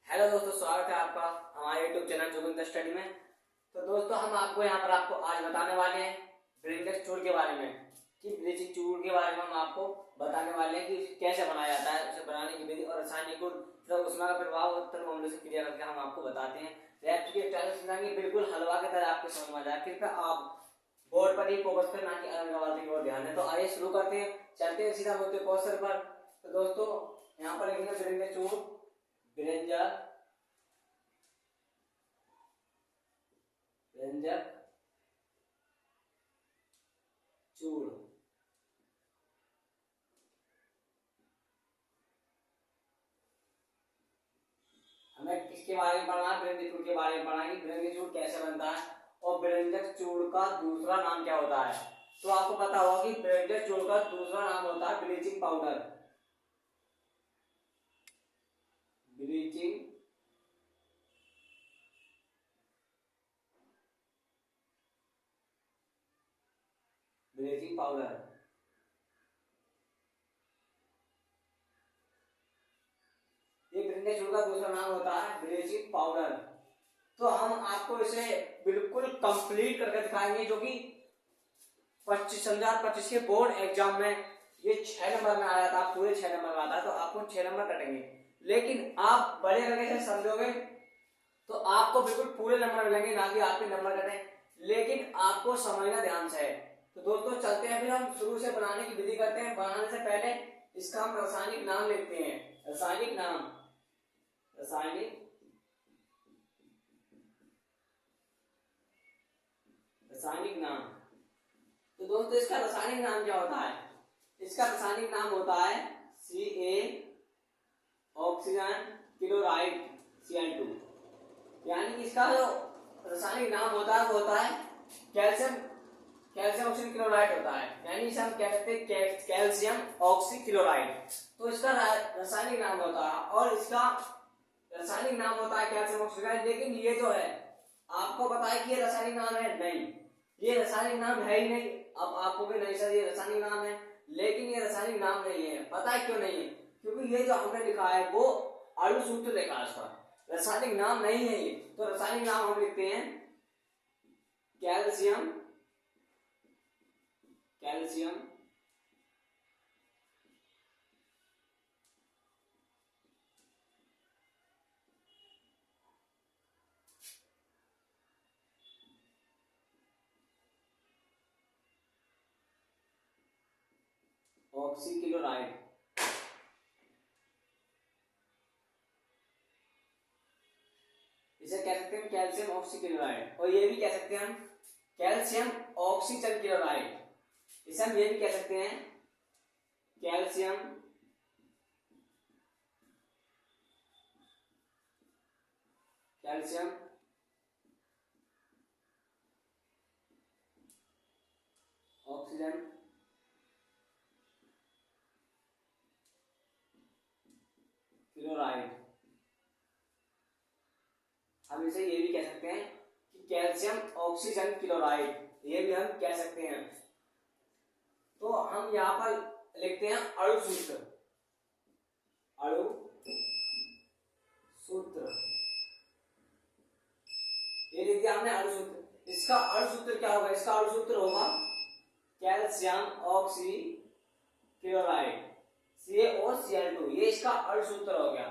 Hello दोस्तों, स्वागत है आपका हमारे यूट्यूब चैनल जोगिंदर स्टडी में। तो दोस्तों, हम आपको यहाँ पर आज बताने वाले हैं ब्लेंडर चूड़ के बारे में कि ब्लीचिंग चूड़ के बारे में हम आपको बताने वाले हैं कि उसे कैसे बनाया जाता है, उसे बनाने की विधि और रासायनिक गुण तथा उसमें का प्रभाव थर्मोमीटर से क्रिया करके हम आपको बताते हैं। रेसिपी स्टाइल से समझाएंगे, बिल्कुल हलवा की तरह आपको समझ में आ जाए। कृपया आप बोर्ड पर ही फोकस करें, ना कि अलग की ओर ध्यान है। तो आइए शुरू करते हैं, चलते हैं सीधा होते क्वेश्चन पर। तो दोस्तों, यहाँ पर लिखेंगे ब्लेंडर चूड़, व्यंजक व्यंजक चूड़। हमें किसके बारे में पढ़ना है? व्यंजक चूड़ के बारे में पढ़ना है कि व्यंजक चूड़ कैसे बनता है और व्यंजक चूड़ का दूसरा नाम क्या होता है। तो आपको पता होगा कि व्यंजक चूड़ का दूसरा नाम होता है bleaching powder. Bleaching bleaching powder. ये व्यंजक चूड़ का दूसरा नाम होता है ब्लीचिंग पाउडर। तो हम आपको इसे बिल्कुल कंप्लीट करके दिखाएंगे, जो कि 2025 के बोर्ड एग्जाम में ये 6 नंबर में आया था, पूरे 6 नंबर में आता है। तो आपको 6 नंबर कटेंगे, लेकिन आप बड़े करके से समझोगे तो आपको बिल्कुल पूरे नंबर मिलेंगे, ना कि आपके नंबर कटे, लेकिन आपको समझना ध्यान से है। तो दोस्तों चलते हैं, फिर हम शुरू से बनाने की विधि करते हैं। बनाने से पहले इसका हम रासायनिक नाम लिखते हैं। रासायनिक नाम, रासायनिक रासायनिक नाम। तो दोस्तों, इसका रासायनिक नाम क्या होता है? इसका रासायनिक नाम होता है Ca ऑक्सीजन क्लोराइड Cl2। यानी कि इसका जो रासायनिक नाम होता है वो होता है कैल्शियम कैल्शियम ऑक्सी क्लोराइड होता है। यानी इसे हम कह सकते हैं कैल्शियम ऑक्सी क्लोराइड। तो इसका रासायनिक नाम होता है, और इसका रासायनिक नाम होता है कैल्शियम ऑक्सी क्लोराइड। लेकिन ये जो है, आपको पता है कि ये रासायनिक नाम है? नहीं, ये रासायनिक नाम है ही नहीं। अब आपको भी नहीं सर ये रासायनिक नाम है, लेकिन ये रासायनिक नाम नहीं है। पता है क्यों नहीं है? क्योंकि ये जो हमने लिखा है वो अणु सूत्र लिखा है, इसका रासायनिक नाम नहीं है ये। तो रासायनिक नाम हम लिखते हैं कैल्शियम कैल्शियम ऑक्सी क्लोराइड। इसे कह सकते हैं कैल्शियम ऑक्सी क्लोराइड, और ये भी कह सकते हैं हम कैल्शियम ऑक्सीजन क्लोराइड। इसे हम ये भी कह सकते हैं कैल्शियम कैल्शियम ऑक्सीजन क्लोराइड। हम इसे ये भी कह सकते हैं कि कैल्शियम ऑक्सीजन क्लोराइड, ये भी हम कह सकते हैं। तो हम यहां पर लिखते हैं अणु सूत्र। अणु सूत्र, ये लिख दिया हमने अणु सूत्र। इसका अणु सूत्र क्या होगा? इसका अणु सूत्र होगा कैल्शियम ऑक्सी क्लोराइड CaOCl2। ये इसका अणु सूत्र हो गया।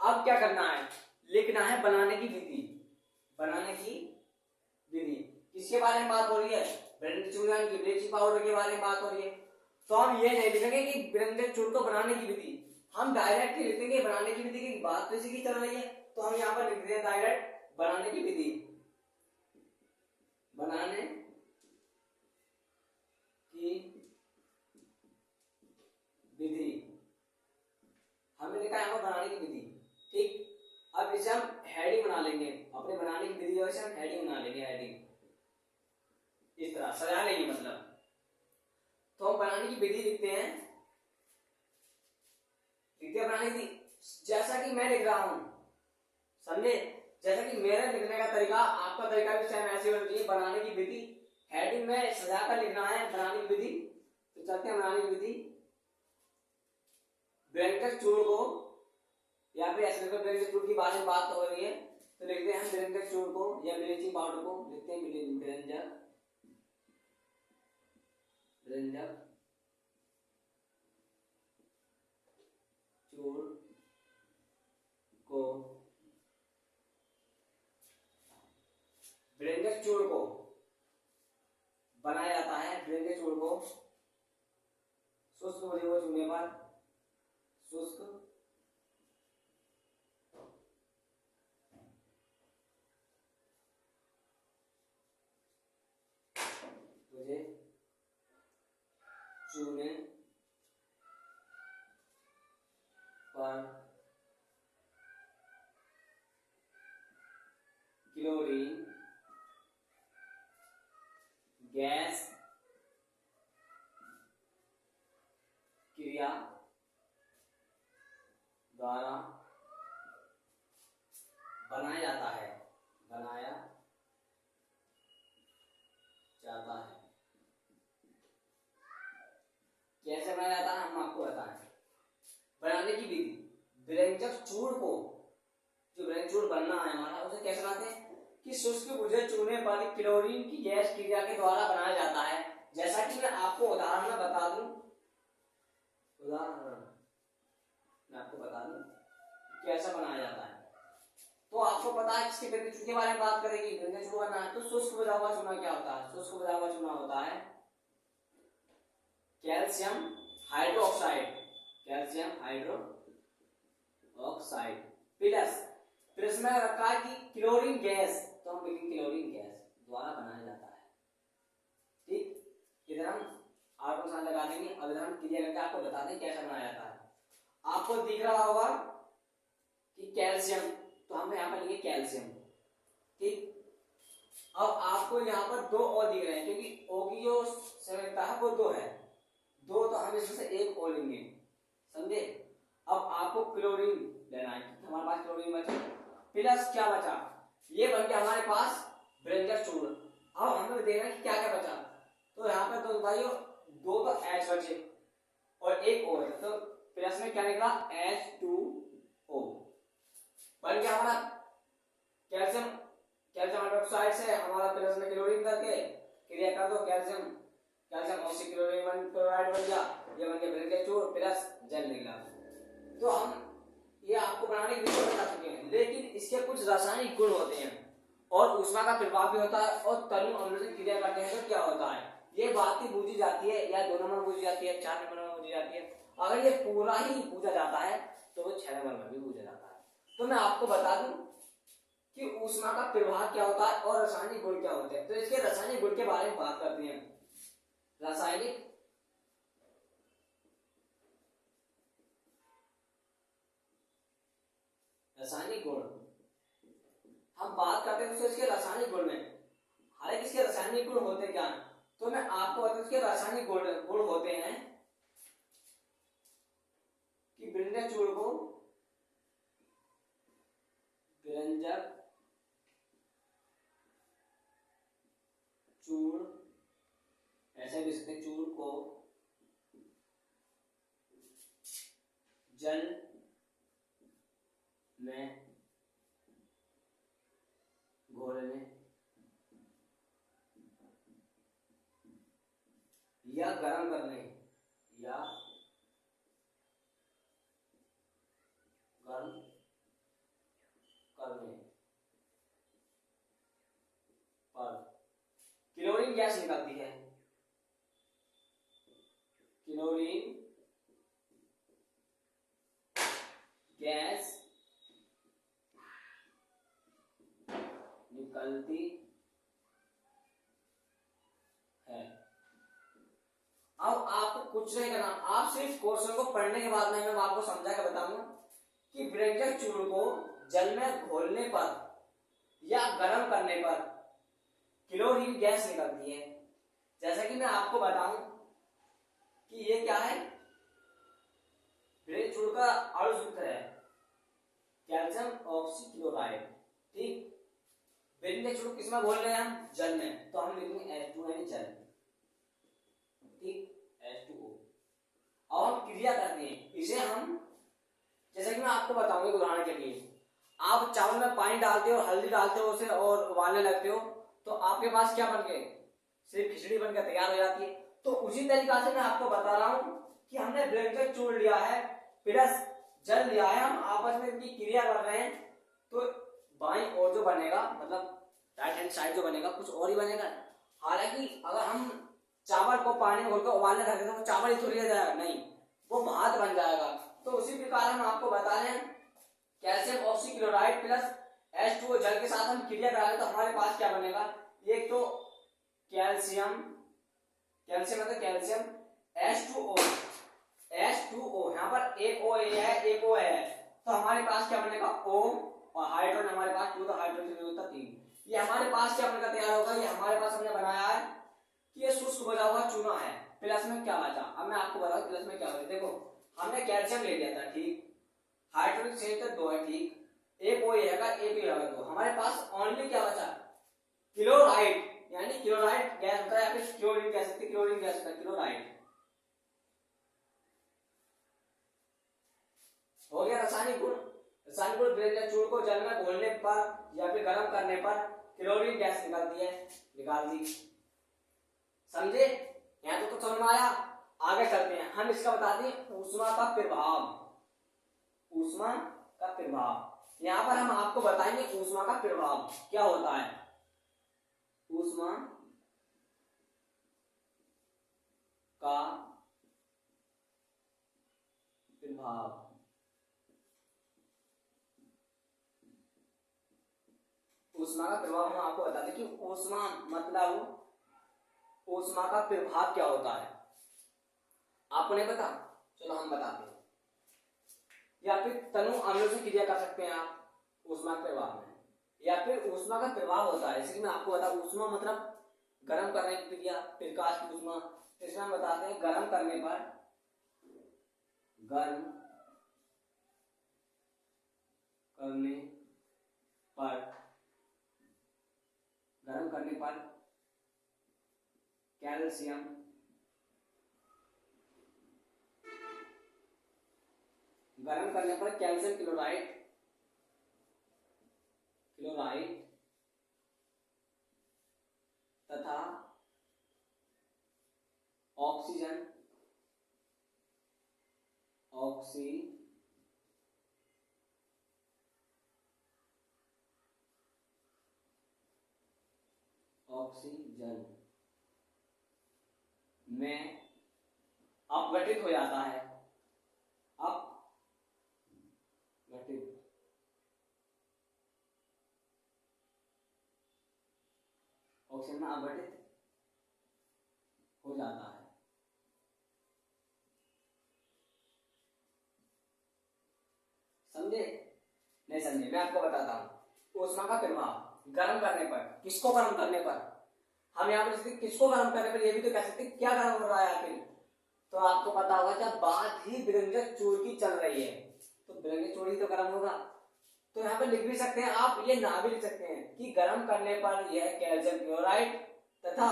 अब क्या करना है? लिखना है बनाने की विधि। बनाने की विधि किसके बारे में बात हो रही है? व्यंजक चूड़ की ब्लीचिंग पाउडर के बारे में बात हो रही है। तो हम ये नहीं लिखेंगे कि व्यंजक चूड़ को बनाने की विधि, हम डायरेक्ट ही लिखेंगे बनाने की विधि की बात तो इसी की चल रही है। तो हम यहाँ पर लिख देते हैं डायरेक्ट बनाने की विधि। बनाने की विधि हमने लिखा है बनाने की विधि, ठीक। अब इसे हम हेडिंग बना लेंगे, अपने बनाने की विधि से हम हेडिंग बना लेंगे। हेडिंग इस तरह सजा लेंगे, मतलब। तो हम बनाने की विधि लिखते हैं, बनाने की जैसा कि मैं लिख रहा हूं, समझे? जैसा कि मेरे लिखने का तरीका, आपका तरीका भी सेम ऐसे होना चाहिए। बनाने की विधि हेडिंग में सजाकर लिखना है, बनाने की विधि। तो चलते हैं बनाने की विधि। व्यंजक चूड़ को या फिर ऐसे लिखो ब्रेंजक चूर्ण की बारे में बात हो रही है तो लिखते हैं हम ब्रेंजक चूर्ण को या ब्लीचिंग पाउडर को लिखते हैं ब्रेंजक चूर्ण को ब्रेंजक चूर्ण को बनाया जाता है। ब्रेंजक चूर्ण को शुष्क चूने पर शुष्क चूने पर क्लोरीन गैस क्रिया द्वारा बनाया जाता है कैसे बनाया जाता है हम आपको बताएं। बनाने की विधि, ब्रेंजक चूर्ण को, जो ब्रेंजक चूर्ण बनना है हमारा, उसे कैसे बनाते हैं कि शुष्क बुझे चूने पर क्लोरीन की गैस क्रिया के द्वारा बनाया जाता है। जैसा कि मैं आपको उदाहरण में बता दूं, कैसा बनाया जाता है। तो आपको पता है इसके ब्रेंजक चूर्ण के बारे में बात करेंगे। ब्रेंजक चूर्ण बनना है तो शुष्क बुझा हुआ चूना क्या होता है? शुष्क बुझा हुआ चूना होता है कैल्शियम हाइड्रोक्साइड प्लस में रखा है कि क्लोरीन गैस, तो हम लिखेंगे क्लोरीन गैस द्वारा बनाया जाता है। ठीक, इधर हम आर को साथ लगा देंगे और इधर हम क्लियर करके आपको बता दें कैसा बनाया जाता है। आपको दिख रहा होगा कि कैल्शियम, तो हम यहाँ पर लिखेंगे कैल्शियम। ठीक, अब आपको यहाँ पर दो और दिख रहे हैं क्योंकि ओ की जो संरचना है वो दो है, दो तो हम इसमें से एक और लेंगे, समझे। अब आपको क्लोरीन लेना है, हमारे पास क्लोरीन बचा प्लस क्या बचा, ये बन गया हमारे पास ब्रेंजक चूर्ण। अब हमें देखना है कि क्या क्या बचा, तो यहाँ पर तो भाइयों दो तो H बचे और एक O है, तो प्लस में क्या निकला H2O बन गया हमारा कैल्शियम हाइड्रोक्साइड से हमारा प्लस में क्लोरीन करके क्रिया कर दो, कैल्शियम ऑक्सीक्लोराइड बन गया, ये बन गया ब्रेंजक चूर्ण प्लस जल निकला। तो हम ये आपको बनाने की विधि बता चुके हैं, लेकिन इसके कुछ रासायनिक गुण होते हैं और ऊष्मा का प्रभाव भी होता है और तनु अम्ल से क्रिया करते हैं तो क्या होता है, ये बात ही बूझी जाती है या 2 नंबर बूझी जाती है, 4 नंबर में बूझी जाती है। अगर ये पूरा ही पूछा जाता है तो वो 6 नंबर में भी पूछा जाता है। तो मैं आपको बता दूं कि ऊष्मा का प्रभाव क्या होता है और रासायनिक गुण क्या होते हैं। तो इसके रासायनिक गुण के बारे में बात करते हैं। रासायनिक गुण हम बात करते हैं तो इसके रासायनिक गुण में, हालांकि इसके रासायनिक गुण होते क्या हैं, तो मैं आपको बताऊं इसके रासायनिक गुण होते हैं कि ब्रेंजक चूर्ण को ऐसे भी सकते चूर्ण को जल में घोलने या गर्म करने पर क्लोरीन गैस निकलती है। क्लोरीन गैस निकलती है। अब आपको कुछ नहीं करना, आप सिर्फ क्वेश्चन को पढ़ने के बाद में मैं आपको समझा के बताऊंगा कि ब्रेंजक चूर्ण को जल में घोलने पर या गर्म करने पर क्लोरीन गैस निकलती है। जैसा कि मैं आपको बताऊं कि ये क्या है, ब्रेंजक चूर्ण का अणु सूत्र है कैल्शियम ऑक्सीक्लोराइड। ठीक, ब्रेंजक चूर्ण किसमें घोल रहे हैं हम? जल में, तो हम लिखेंगे H2 यानी जल। ठीक, H2O। और हम क्रिया करते हैं इसे, हम जैसे कि मैं आपको बताऊंगा उदाहरण के लिए, आप चावल में पानी डालते हो, हल्दी डालते हो उसे और उबालने लगते हो, तो आपके पास क्या बन गए, सिर्फ खिचड़ी बनकर तैयार हो जाती है। तो उसी तरीका से मैं आपको बता रहा हूं कि हमने व्यंजन चूर्ण लिया है प्लस जल लिया है, हम आपस में इनकी क्रिया कर रहे हैं, तो बाईं ओर जो बनेगा मतलब राइट हैंड साइड जो बनेगा कुछ और ही बनेगा। हालांकि अगर हम चावल को पानी में घोलकर उबालने रखें तो चावल ही तो लिया जाएगा, नहीं, वो भात बन जाएगा। तो उसी प्रकार हम आपको बता रहे हैं कैल्शियम ऑक्सीक्लोराइड प्लस H2O जल के साथ हम क्रिया कराएं तो हमारे पास क्या बनेगा, एक तो कैल्शियम, कैल्शियम मतलब कैल्शियम H2O, H2O यहाँ पर एक O है एक O है, तो हमारे पास क्या बनेगा O, और हाइड्रोजन हमारे पास 2, तो हाइड्रोजन होता 3। ये हमारे पास क्या बनकर तैयार होगा, ये हमारे पास हमने बनाया है कि ये शुष्क बचा हुआ चूना है। प्लस में क्या बचा, अब मैं आपको बताऊं प्लस में क्या बचा। देखो हमने कैल्शियम ले लिया था, ठीक, हाइड्रोजन से 2 है, ठीक, एक O रहेगा एक भी रहेगा 2, हमारे पास ओनली क्या बचा, क्लोराइड, यानी क्लोराइड गैस होता है या फिर क्लोरीन कह सकते हैं, क्लोरीन गैस होता है क्लोराइड। हो गया रासायनिक गुण। रासायनिक गुण व्यंजन चूर्ण को जल में घोलने पर या फिर गर्म करने पर क्लोरीन गैस निकलती है, निकाल दी। समझे, यहाँ तो समझ में आया। आगे चलते हैं, हम इसका बताते हैं ऊष्मा का प्रभाव, ऊष्मा का प्रभाव। यहाँ पर हम आपको बताएंगे ऊष्मा का प्रभाव क्या होता है। ऊष्मा का प्रभाव, ऊष्मा का प्रभाव हम आपको बताते हैं कि ऊष्मा मतलब ऊष्मा का प्रभाव क्या होता है, आपको नहीं पता, चलो हम बताते हैं। या फिर तनु अम्लों से क्रिया कर सकते हैं आप ऊष्मा के प्रभाव में, या फिर ऊष्मा का प्रभाव होता है, इसलिए मैं आपको बता, ऊष्मा मतलब गर्म करने की क्रिया, प्रकाश की ऊष्मा। इसमें हम बताते हैं गर्म करने पर, गर्म करने पर, गर्म करने पर कैल्शियम गर्म करने पर कैल्शियम क्लोराइड, क्लोराइड तथा ऑक्सीजन, ऑक्सीजन में अपघटित हो जाता है, अपघटित, ऑक्सीजन में अपघटित हो जाता है। समझे, नहीं समझे, मैं आपको बताता हूं ऊष्मा का प्रभाव गर्म करने पर, किसको गर्म करने पर, हम यहाँ पर किसको गर्म करने पर, ये भी तो कह सकते क्या गर्म हो रहा है आखिर, तो आपको पता होगा जब बात ही व्यंजन चूर्ण की चल रही है तो व्यंजन चूर्ण ही तो गर्म होगा। तो यहाँ पे लिख भी सकते हैं आप, ये ना भी लिख सकते हैं कि गर्म करने पर यह कैल्शियम क्लोराइड तथा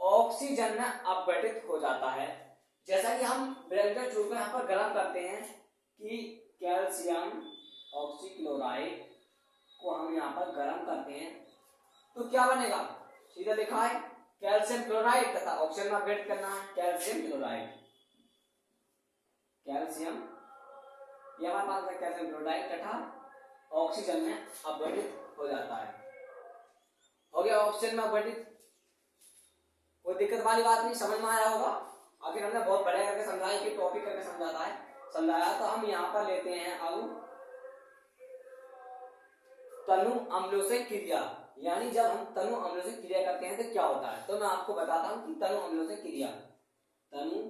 ऑक्सीजन में अपघटित हो जाता है। जैसा कि हम व्यंजन चूर्ण को यहाँ पर गर्म करते हैं कि कैल्शियम ऑक्सीक्लोराइड को हम यहाँ पर गर्म करते हैं तो क्या बनेगा, सीधा लिखा है कैल्शियम क्लोराइड तथा ऑक्सीजन में अपघटित करना है कैल्शियम क्लोराइड, कैल्शियम ये हमारे पास है कैल्शियम क्लोराइड तथा ऑक्सीजन में अपघटित हो जाता है। हो गया ऑक्सीजन में अपघटित, कोई दिक्कत वाली बात नहीं, समझ में आया होगा। आखिर हमने बहुत बड़े करके समझाया कि टॉपिक करके समझाया। तो हम यहाँ पर लेते हैं अब तनु अम्लों से क्रिया, यानी जब हम तनु अम्लों से क्रिया करते हैं तो क्या होता है। तो मैं आपको बताता हूं कि तनु अम्लों से क्रिया, तनु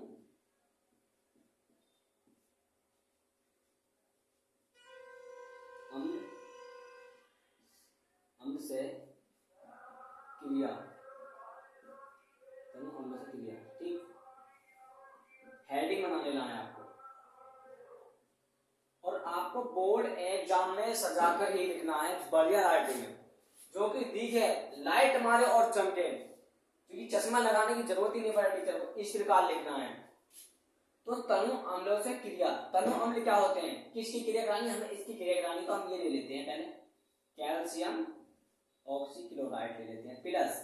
अम्ल से क्रिया, तनु अम्लों से क्रिया, ठीक, हेडिंग बना लेना है आपको और आपको बोर्ड एग्जाम में सजाकर ही लिखना है बढ़िया राइटिंग में, जो कि दिखे, लाइट मारे और चमके, क्योंकि चश्मा लगाने की जरूरत ही नहीं पड़े टीचर को, इस प्रकार लिखना है। तो तनु अम्लों से क्रिया, तनु अम्ल क्या होते हैं, किसकी क्रिया करानी, हमें इसकी क्रिया करानी, तो हम ये ले लेते हैं पहले कैल्शियम ऑक्सीक्लोराइड ले लेते हैं। प्लस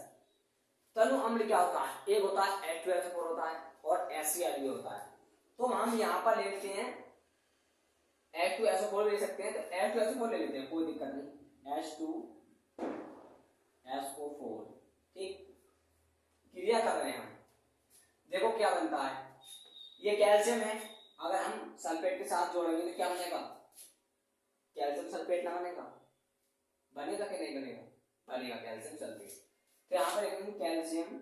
तनु अम्ल क्या होता है, एक होता है H2SO4 होता है और HCl भी होता है। तो हम यहाँ पर ले लेते हैं H2SO4 ले सकते हैं, तो H2SO4 ले लेते हैं, कोई दिक्कत नहीं, H2SO4। ठीक, क्रिया कर रहे हैं हम, देखो क्या बनता है, ये कैल्शियम है, अगर हम सल्फेट के साथ जोड़ेंगे तो क्या बनेगा, कैल्शियम सल्फेट ना बनेगा, बनेगा कि नहीं बनेगा, बनेगा कैल्शियम सल्फेट। तो यहाँ पर लिखेंगे calcium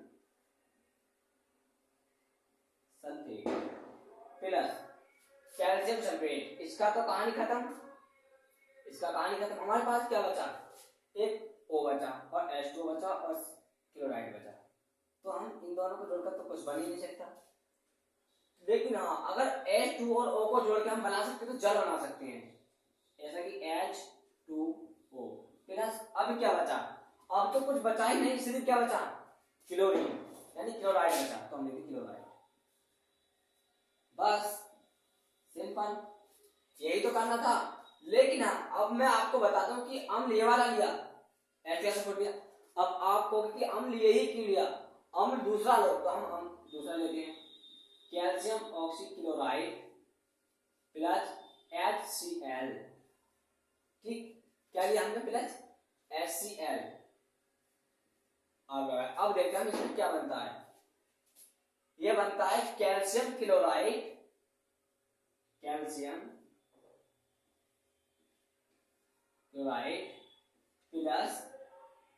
sulphate plus calcium sulphate, इसका तो कहानी खत्म, इसका कहानी खत्म। हमारे पास क्या बचा, एक O बचा और H2O बचा और क्लोराइड बचा, तो हम इन दोनों को जोड़कर तो कुछ बन ही नहीं सकता। लेकिन हाँ, अगर H2 और O को जोड़ के हम बना सकते हैं तो जल बना सकते हैं, ऐसा कि H2O प्लस, अब क्या बचा, अब तो कुछ बचा ही नहीं, सिर्फ क्या बचा, क्लोरीन यानी क्लोराइड बचा, तो हम लिखेंगे क्लोराइड। बस सिंपल, यही तो करना था। लेकिन हाँ, अब मैं आपको बताता हूँ कि अम्ल ये वाला लिया, H2SO4 लिया, अब आपको कि अम्ल यही क्यों लिया, अम्ल दूसरा लो, तो हम दूसरा लेते हैं कैल्शियम ऑक्सीक्लोराइड प्लस HCl। ठीक, क्या लिया हमने, प्लस HCl। अब देखते हैं इसमें क्या बनता है, ये बनता है calcium chloride, calcium chloride plus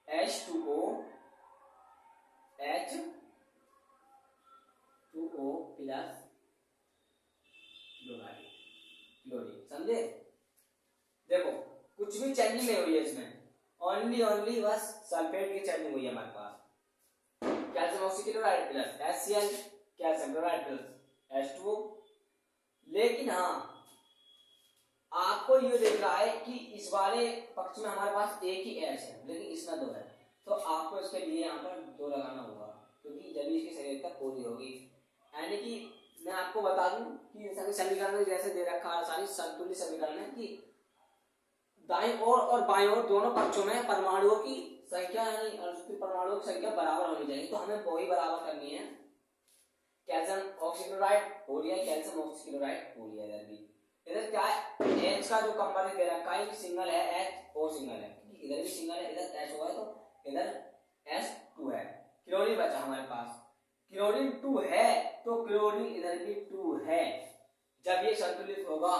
H2O plus chlorine, समझे। देखो कुछ भी चेंजिंग नहीं हुई है इसमें, ओनली बस सल्फेट की चेंजिंग हुई है हमारे पास, calcium oxychloride plus HCl, calcium chloride plus H2O। लेकिन हाँ, आपको ये देख रहा है कि इस वाले पक्ष में हमारे पास एक ही H है, लेकिन इसमें 2 है, तो आपको इसके लिए यहाँ पर 2 लगाना होगा, क्योंकि जब इसकी शरीरता पूरी होगी। यानी कि मैं आपको बता दूं कि समीकरण में जैसे दे रखा है, सारी संतुलित समीकरण है कि दाईं ओर और बाईं ओर दोनों पक्षों में परमाणुओं की संख्या यानी परमाणुओं की संख्या बराबर होनी चाहिए, तो हमें वही बराबर करनी है। कैल्शियम ऑक्सीक्लोराइड हो लिया, कैल्शियम ऑक्सीक्लोराइड हो लिया, इधर भी, इधर क्या है, H का जो कंपाउंड दे रखा है सिंगल है, H O सिंगल है, इधर भी सिंगल है, इधर H O है, तो इधर H2 है। क्लोरीन बचा हमारे पास, क्लोरीन 2 है, तो क्लोरीन इधर भी 2 है। जब ये संतुलित होगा